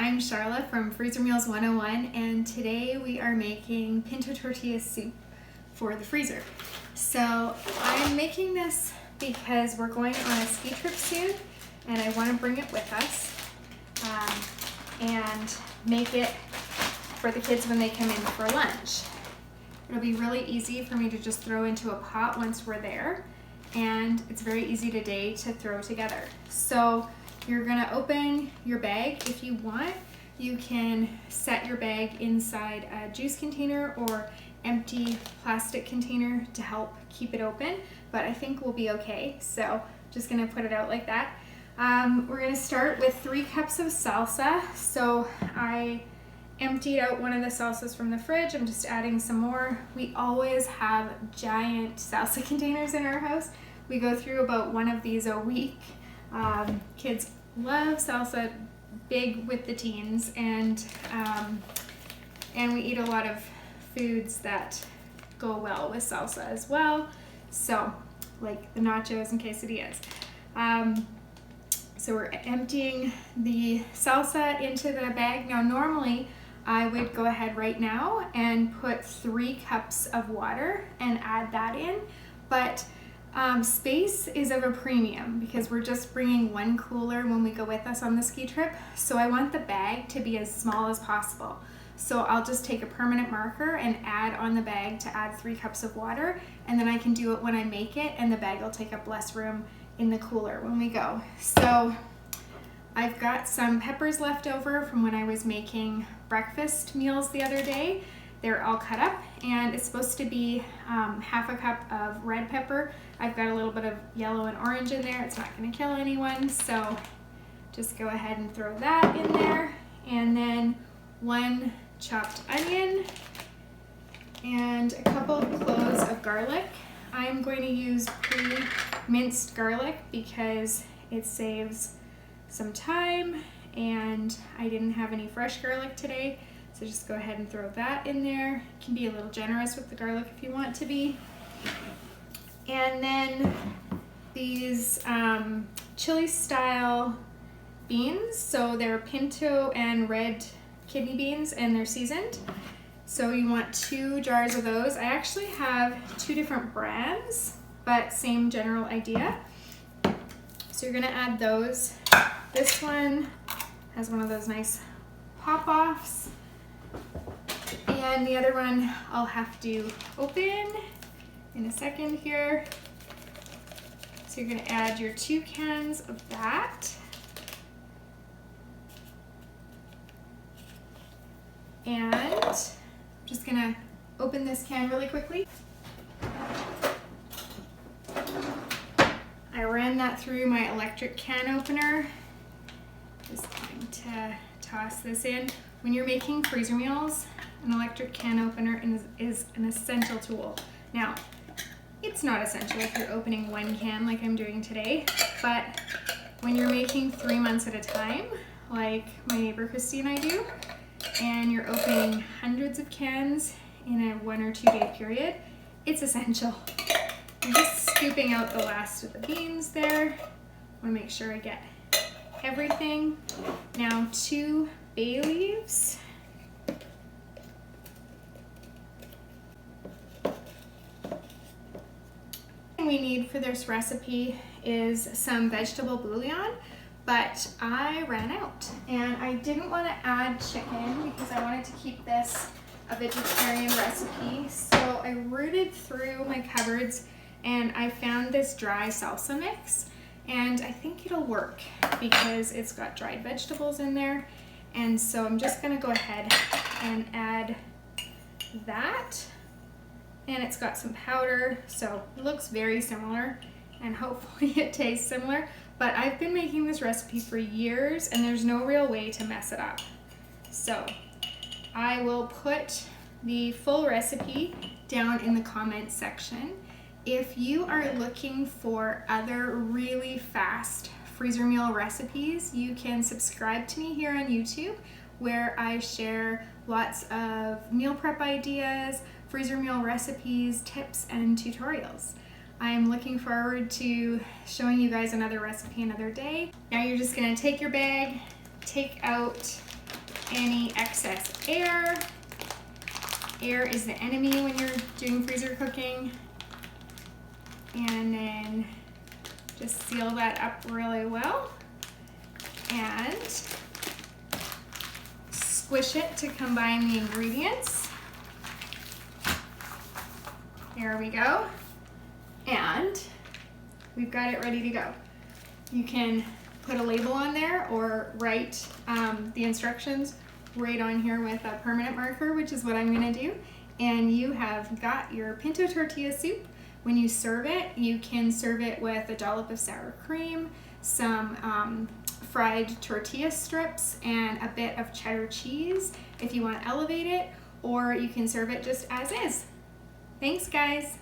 I'm Charla from Freezer Meals 101, and today we are making Pinto Tortilla soup for the freezer. So I'm making this because we're going on a ski trip soon, and I want to bring it with us and make it for the kids when they come in for lunch. It'll be really easy for me to just throw into a pot once we're there, and it's very easy today to throw together. So you're gonna open your bag. If you want, you can set your bag inside a juice container or empty plastic container to help keep it open, but I think we'll be okay. So just gonna put it out like that. We're gonna start with 3 cups of salsa. So I emptied out one of the salsas from the fridge. I'm just adding some more. We always have giant salsa containers in our house. We go through about one of these a week. Kids love salsa, big with the teens, and we eat a lot of foods that go well with salsa as well. So like the nachos and quesadillas. So we're emptying the salsa into the bag. Now normally I would go ahead right now and put 3 cups of water and add that in, but space is of a premium because we're just bringing 1 cooler when we go with us on the ski trip. So I want the bag to be as small as possible. So I'll just take a permanent marker and add on the bag to add 3 cups of water, and then I can do it when I make it, and the bag will take up less room in the cooler when we go. So I've got some peppers left over from when I was making breakfast meals the other day. They're all cut up, and it's supposed to be half a cup of red pepper. I've got a little bit of yellow and orange in there. It's not going to kill anyone, so just go ahead and throw that in there. And then 1 chopped onion and a couple of cloves of garlic. I'm going to use pre-minced garlic because it saves some time, and I didn't have any fresh garlic today. So just go ahead and throw that in there. You can be a little generous with the garlic if you want to be. And then these chili style beans. So they're pinto and red kidney beans, and they're seasoned. So you want 2 jars of those. I actually have 2 different brands, but same general idea. So you're gonna add those. This one has one of those nice pop-offs. And the other one I'll have to open in a second here. So you're gonna add your 2 cans of that. And I'm just gonna open this can really quickly. I ran that through my electric can opener. Just going to toss this in. When you're making freezer meals, an electric can opener is an essential tool. Now, it's not essential if you're opening 1 can like I'm doing today, but when you're making 3 months at a time, like my neighbor Christy and I do, and you're opening hundreds of cans in a 1 or 2 day period, it's essential. I'm just scooping out the last of the beans there. I want to make sure I get everything. Now 2 bay leaves. What we need for this recipe is some vegetable bouillon, but I ran out, and I didn't want to add chicken because I wanted to keep this a vegetarian recipe. So I rooted through my cupboards and I found this dry salsa mix, and I think it'll work because it's got dried vegetables in there. And so I'm just gonna go ahead and add that, and it's got some powder, so it looks very similar, and hopefully it tastes similar. But I've been making this recipe for years, and there's no real way to mess it up. So I will put the full recipe down in the comments section. If you are looking for other really fast freezer meal recipes, you can subscribe to me here on YouTube, where I share lots of meal prep ideas, freezer meal recipes, tips, and tutorials. I'm looking forward to showing you guys another recipe another day. Now you're just gonna take your bag, take out any excess air. Air is the enemy when you're doing freezer cooking. And then just seal that up really well and squish it to combine the ingredients. There we go. And we've got it ready to go. You can put a label on there or write the instructions right on here with a permanent marker, which is what I'm gonna do. And you have got your pinto tortilla soup. When you serve it, you can serve it with a dollop of sour cream, some fried tortilla strips, and a bit of cheddar cheese if you want to elevate it, or you can serve it just as is. Thanks, guys.